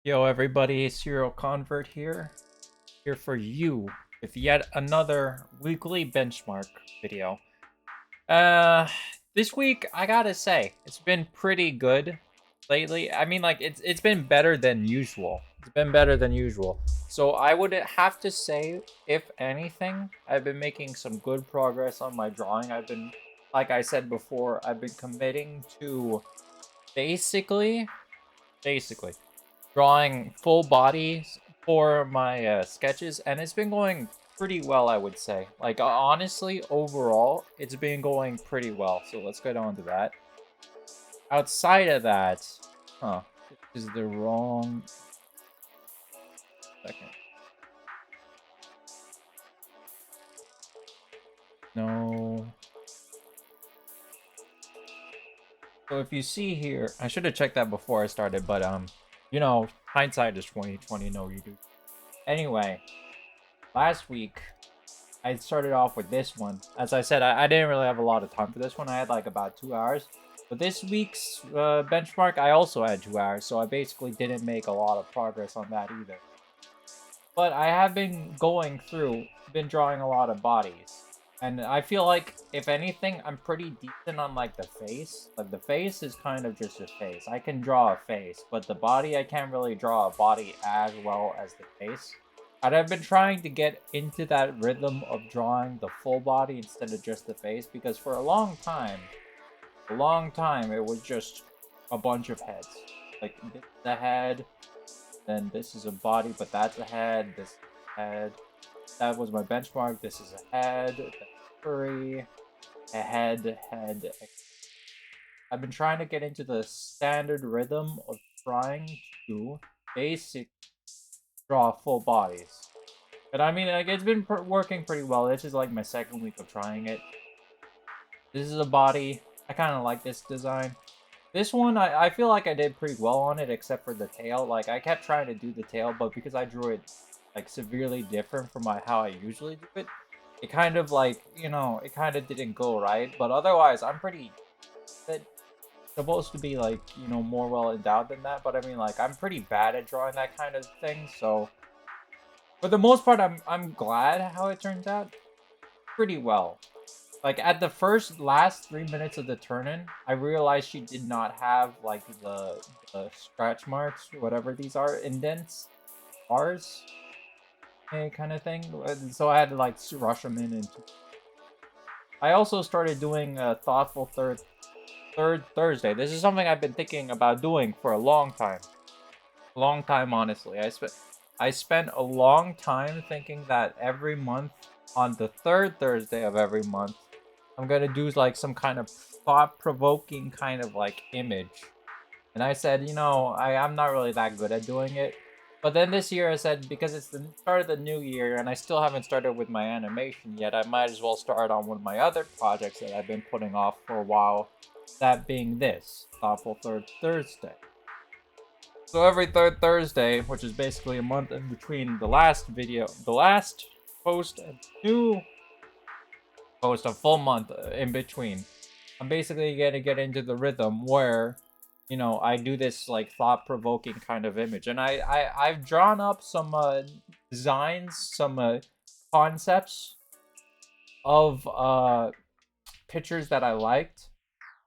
Yo, everybody, Serial Convert here for you with yet another weekly benchmark video. Uh, this week, I gotta say, it's been pretty good lately. I mean, like, it's been better than usual. It's been better than usual. So I would have to say, if anything, I've been making some good progress on my drawing. Like I said before, I've been committing to basically, basically drawing full bodies for my sketches, and it's been going pretty well, I would say. Like, honestly, overall, it's been going pretty well. So let's get on to that. Outside of that, huh, this is the wrong second. No. So if you see here, I should have checked that before I started, but you know, hindsight is 2020. No, you do. Anyway, last week I started off with this one. As I said, I didn't really have a lot of time for this one. I had like about 2 hours. But this week's benchmark, I also had 2 hours. So I basically didn't make a lot of progress on that either. But I have been going through, been drawing a lot of bodies. And I feel like, if anything, I'm pretty decent on like the face. Like the face is kind of just a face. I can draw a face. But the body, I can't really draw a body as well as the face. And I've been trying to get into that rhythm of drawing the full body instead of just the face, because for a long time, it was just a bunch of heads. Like, this is a head, then this is a body, but that's a head, this is a head. That was my benchmark, this is a head, that's furry, a head. I've been trying to get into the standard rhythm of trying to basic draw full bodies. But I mean, like, it's been working pretty well. This is like my second week of trying it. This is a body. I kind of like this design. This one, I feel like I did pretty well on it, except for the tail. Like, I kept trying to do the tail, but because I drew it, like, severely different from how I usually do it, it kind of, like, you know, it kind of didn't go right. But otherwise, I'm pretty... It's supposed to be, like, you know, more well endowed than that. But I mean, like, I'm pretty bad at drawing that kind of thing, so... For the most part, I'm glad how it turns out. Pretty well. Like, at the last 3 minutes of the turn-in, I realized she did not have, like, the scratch marks, whatever these are, indents, bars, kind of thing. So I had to, like, rush them in. And I also started doing a thoughtful third Thursday. This is something I've been thinking about doing for a long time. Long time, honestly. I spent a long time thinking that every month, on the third Thursday of every month, I'm gonna do like some kind of thought-provoking kind of like image. And I said, you know, I'm not really that good at doing it. But then this year I said, because it's the start of the new year and I still haven't started with my animation yet, I might as well start on one of my other projects that I've been putting off for a while. That being this, Thoughtful Third Thursday. So every third Thursday, which is basically a month in between the last post and new post, a full month in between, I'm basically gonna get into the rhythm where, you know, I do this like thought-provoking kind of image. And I've drawn up some designs, some concepts of pictures that I liked,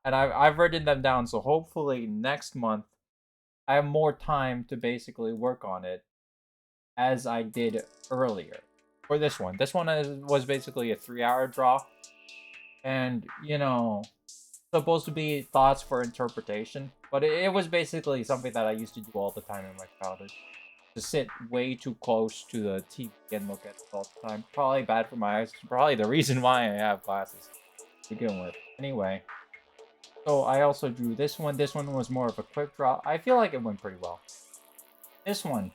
and I've written them down. So hopefully next month I have more time to basically work on it as I did earlier. For this one. This one was basically a 3-hour draw. And, you know, supposed to be thoughts for interpretation. But it was basically something that I used to do all the time in my childhood. To sit way too close to the TV and look at it all the time. Probably bad for my eyes. Probably the reason why I have glasses to begin with. Anyway. So I also drew this one. This one was more of a quick draw. I feel like it went pretty well. This one.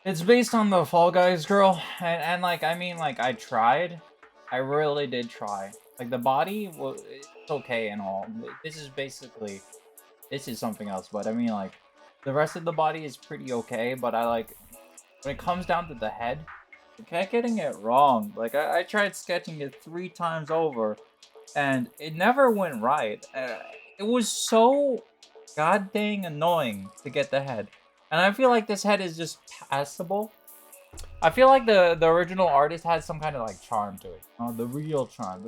It's based on the Fall Guys girl. And like, I mean, like, I tried. I really did try. Like, the body, well, it's okay and all. This is something else. But I mean, like, the rest of the body is pretty okay. But I like, when it comes down to the head, I kept getting it wrong. Like, I tried sketching it 3 times over. And it never went right. It was so god dang annoying to get the head. And I feel like this head is just passable. I feel like the original artist had some kind of like charm to it. The real charm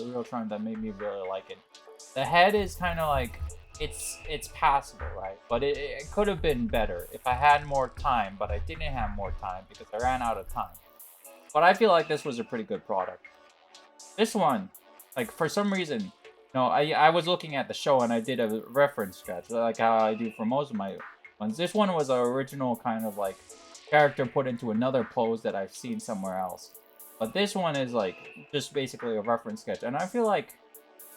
that made me really like it. The head is kind of like it's passable, right? But it could have been better if I had more time, but I didn't have more time because I ran out of time. But I feel like this was a pretty good product. This one, like for some reason, I was looking at the show and I did a reference sketch, like how I do for most of my ones. This one was an original kind of like character put into another pose that I've seen somewhere else. But this one is like just basically a reference sketch, and I feel like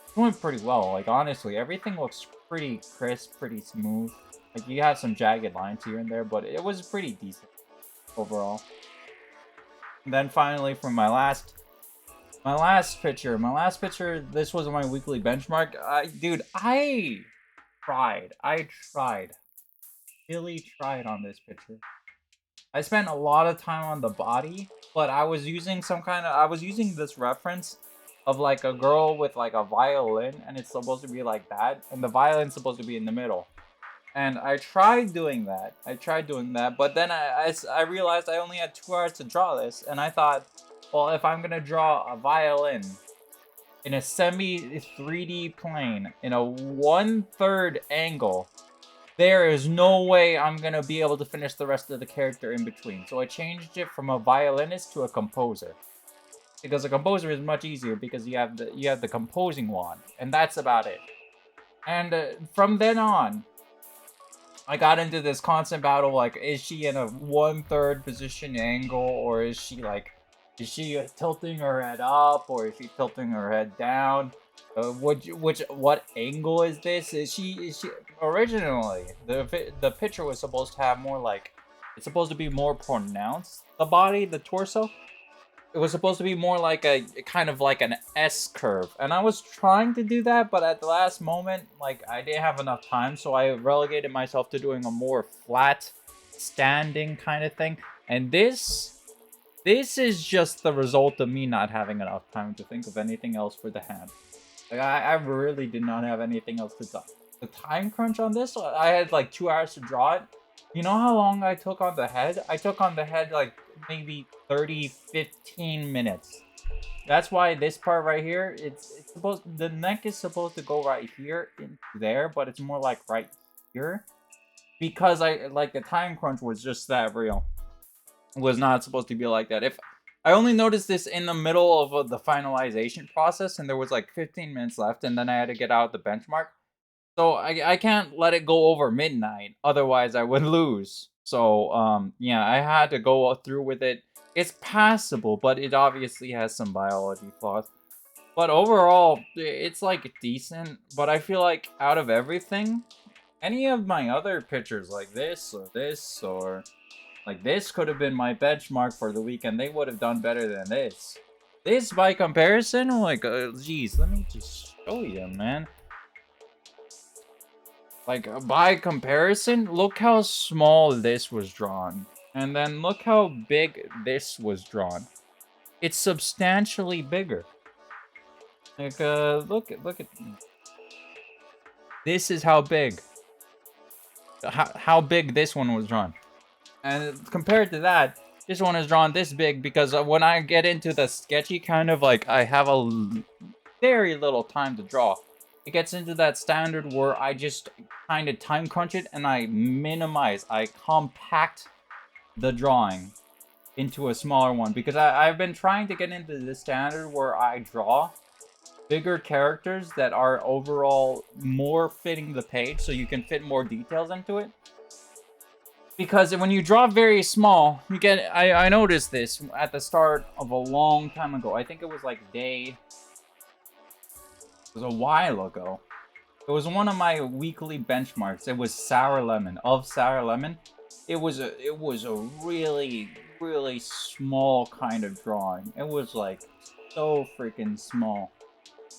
it went pretty well. Like honestly, everything looks pretty crisp, pretty smooth. Like you have some jagged lines here and there, but it was pretty decent overall. And then finally, from my last picture, this was my weekly benchmark. Dude, I tried, really tried on this picture. I spent a lot of time on the body, but I was using this reference of like a girl with like a violin, and it's supposed to be like that, and the violin's supposed to be in the middle. And I tried doing that. But then I realized I only had 2 hours to draw this, and I thought, well, if I'm gonna draw a violin in a semi 3D plane in a 1/3 angle, there is no way I'm gonna be able to finish the rest of the character in between. So I changed it from a violinist to a composer, because a composer is much easier because you have the composing wand, and that's about it. And from then on, I got into this constant battle, like, is she in a 1/3 position angle, or is she tilting her head up, or is she tilting her head down? What angle is this? Is she originally the picture was supposed to have more like, it's supposed to be more pronounced, the body, the torso. It was supposed to be more like a kind of like an S curve, and I was trying to do that, but at the last moment, like I didn't have enough time, so I relegated myself to doing a more flat, standing kind of thing. And this is just the result of me not having enough time to think of anything else for the hand. Like I really did not have anything else to do. The time crunch on this, I had like 2 hours to draw it. You know how long I took on the head? I took on the head like maybe 30, 15 minutes. That's why this part right here, it's supposed, the neck is supposed to go right here into there, but it's more like right here. Because I like the time crunch was just that real. It was not supposed to be like that. If I only noticed this in the middle of the finalization process, and there was like 15 minutes left, and then I had to get out the benchmark. So I can't let it go over midnight, otherwise I would lose. So yeah, I had to go through with it. It's passable, but it obviously has some biology flaws. But overall, it's like decent. But I feel like out of everything, any of my other pictures like this or like this could have been my benchmark for the weekend. They would have done better than this. This, by comparison, like, geez, let me just show you, man. Like, by comparison, look how small this was drawn. And then look how big this was drawn. It's substantially bigger. Like, look at... This is how big. How big this one was drawn. And compared to that, this one is drawn this big because when I get into the sketchy kind of, like, I have very little time to draw. It gets into that standard where I just kind of time crunch it and I compact the drawing into a smaller one, because I've been trying to get into the standard where I draw bigger characters that are overall more fitting the page, so you can fit more details into it. Because when you draw very small, you get, I noticed this at the start of a long time ago. I think it was like it was a while ago. It was one of my weekly benchmarks. It was Sour Lemon. It was a really, really small kind of drawing. It was like so freaking small.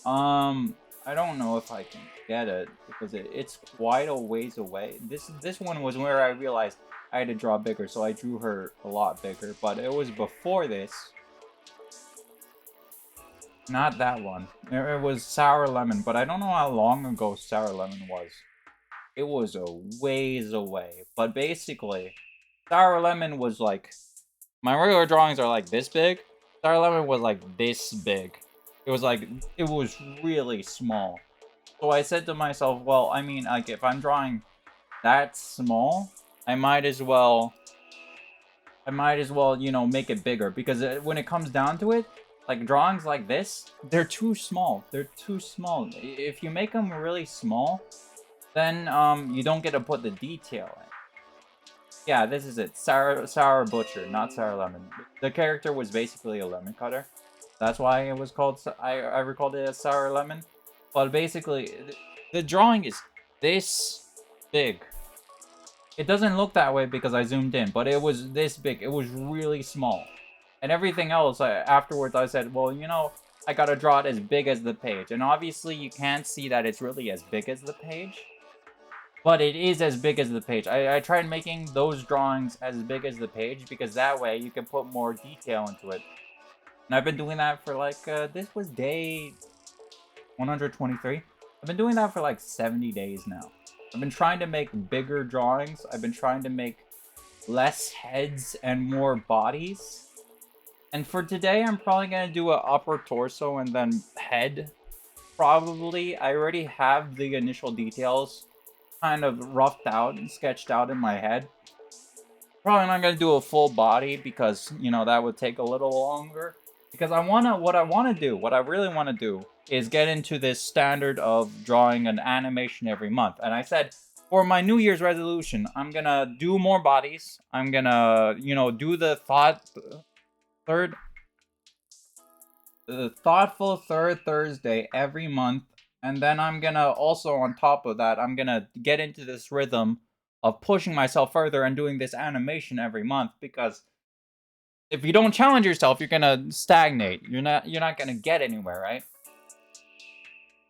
I don't know if I can get it because it's quite a ways away. This one was where I realized I had to draw bigger, so I drew her a lot bigger. But it was before this. Not that one. It was Sour Lemon, but I don't know how long ago Sour Lemon was. It was a ways away. But basically, Sour Lemon was like, my regular drawings are like this big. Sour Lemon was like this big. It was like, it was really small. So I said to myself, well, I mean, like, if I'm drawing that small, I might as well, you know, make it bigger. Because when it comes down to it, like, drawings like this, they're too small. They're too small. If you make them really small, then, you don't get to put the detail in. Yeah, this is it. Sour Butcher, not Sour Lemon. The character was basically a lemon cutter. That's why it was called, I recalled it as Sour Lemon. But basically, the drawing is this big. It doesn't look that way because I zoomed in, but it was this big. It was really small. And everything else, afterwards I said, well, you know, I gotta draw it as big as the page. And obviously you can't see that it's really as big as the page. But it is as big as the page. I tried making those drawings as big as the page because that way you can put more detail into it. And I've been doing that for like, this was day 123. I've been doing that for like 70 days now. I've been trying to make bigger drawings. I've been trying to make less heads and more bodies. And for today, I'm probably going to do an upper torso and then head. Probably. I already have the initial details kind of roughed out and sketched out in my head. Probably not going to do a full body because, you know, that would take a little longer. Because what I really want to do is get into this standard of drawing an animation every month. And I said, for my New Year's resolution, I'm going to do more bodies. I'm going to, you know, do the thoughtful third Thursday every month. And then I'm gonna also, on top of that, I'm gonna get into this rhythm of pushing myself further and doing this animation every month. Because if you don't challenge yourself, you're gonna stagnate. You're not gonna get anywhere, right?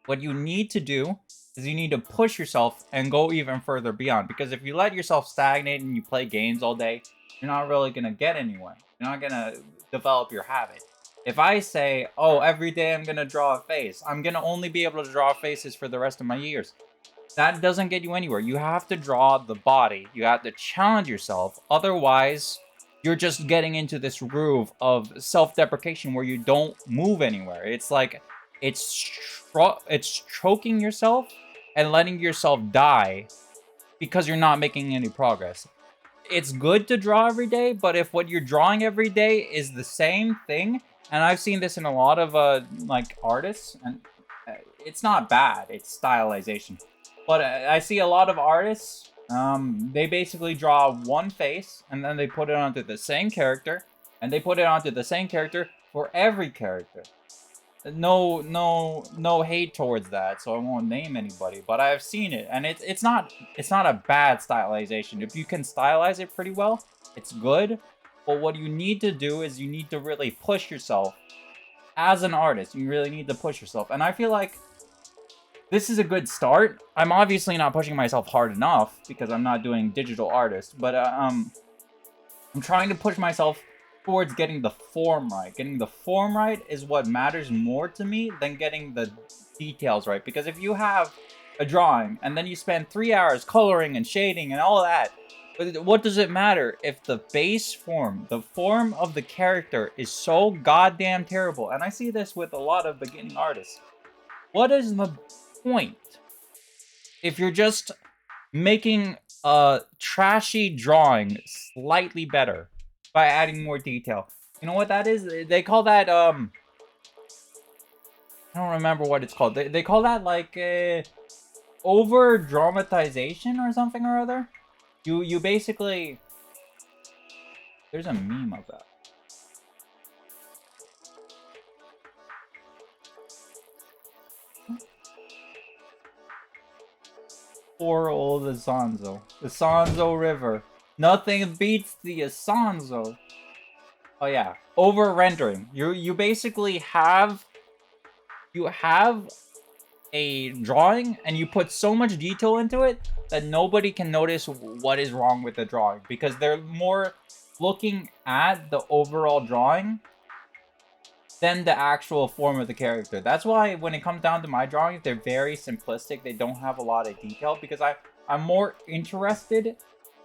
What you need to do is you need to push yourself and go even further beyond. Because if you let yourself stagnate and you play games all day, you're not really gonna get anywhere. You're not gonna develop your habit. If I say, oh, every day I'm going to draw a face, I'm going to only be able to draw faces for the rest of my years. That doesn't get you anywhere. You have to draw the body. You have to challenge yourself. Otherwise, you're just getting into this groove of self-deprecation where you don't move anywhere. It's like, it's choking yourself and letting yourself die because you're not making any progress. It's good to draw every day, but if what you're drawing every day is the same thing, and I've seen this in a lot of, like, artists, and it's not bad, it's stylization. But I see a lot of artists, they basically draw one face, and then they put it onto the same character, and they put it onto the same character for every character. No hate towards that, so I won't name anybody, but I've seen it, and it's not a bad stylization. If you can stylize it pretty well, it's good. But what you need to do is you need to really push yourself as an artist. You really need to push yourself, and I feel like this is a good start. I'm obviously not pushing myself hard enough because I'm not doing digital artist, but I'm trying to push myself towards getting the form right. Getting the form right is what matters more to me than getting the details right. Because if you have a drawing and then you spend 3 hours coloring and shading and all of that, what does it matter if the base form, the form of the character is so goddamn terrible? And I see this with a lot of beginning artists. What is the point if you're just making a trashy drawing slightly better by adding more detail? You know what that is? They call that, I don't remember what it's called. They call that, like, over-dramatization or something or other. You basically... There's a meme of that. Poor old Isonzo. Isonzo River. Nothing beats the Isonzo. Oh yeah, over rendering. You basically have a drawing and you put so much detail into it that nobody can notice what is wrong with the drawing because they're more looking at the overall drawing than the actual form of the character. That's why when it comes down to my drawings, they're very simplistic. They don't have a lot of detail because I'm more interested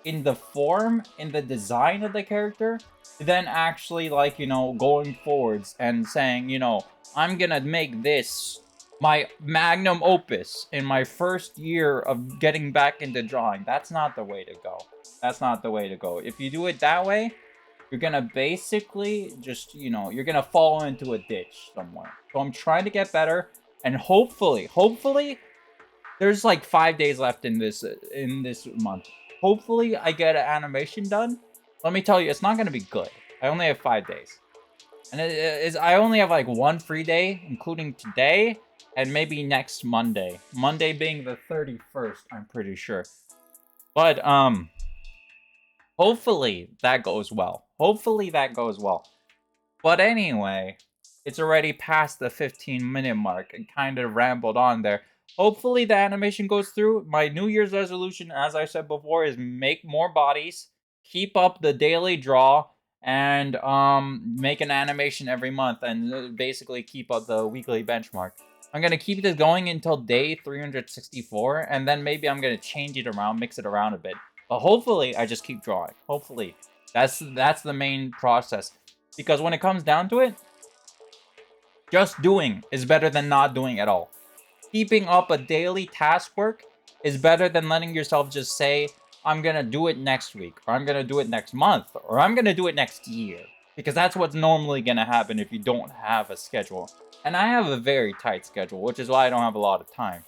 in the form, in the design of the character, than actually, like, you know, going forwards and saying, you know, I'm gonna make this my magnum opus in my first year of getting back into drawing. That's not the way to go. That's not the way to go. If you do it that way, you're gonna basically just, you know, you're gonna fall into a ditch somewhere. So I'm trying to get better, and hopefully, there's like 5 days left in this month. Hopefully, I get an animation done. Let me tell you, it's not gonna be good. I only have 5 days, and I only have like one free day, including today and maybe next Monday. Monday being the 31st, I'm pretty sure. But hopefully that goes well. Hopefully that goes well. But anyway, it's already past the 15-minute mark and kind of rambled on there. Hopefully the animation goes through. My New Year's resolution, as I said before, is make more bodies, keep up the daily draw, and make an animation every month, and basically keep up the weekly benchmark. I'm gonna keep this going until day 364, and then maybe I'm gonna change it around, mix it around a bit. But hopefully, I just keep drawing. Hopefully, that's the main process. Because when it comes down to it, just doing is better than not doing at all. Keeping up a daily task work is better than letting yourself just say, I'm gonna do it next week, or I'm gonna do it next month, or I'm gonna do it next year. Because that's what's normally gonna happen if you don't have a schedule. And I have a very tight schedule, which is why I don't have a lot of time.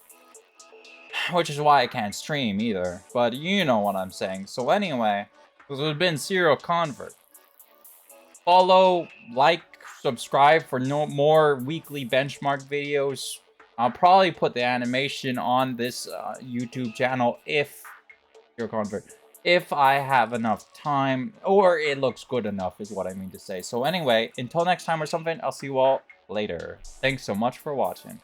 Which is why I can't stream either. But you know what I'm saying. So anyway, this has been Serial Convert. Follow, like, subscribe for more weekly benchmark videos. I'll probably put the animation on this YouTube channel if you're convert. If I have enough time, or it looks good enough is what I mean to say. So anyway, until next time or something, I'll see you all later. Thanks so much for watching.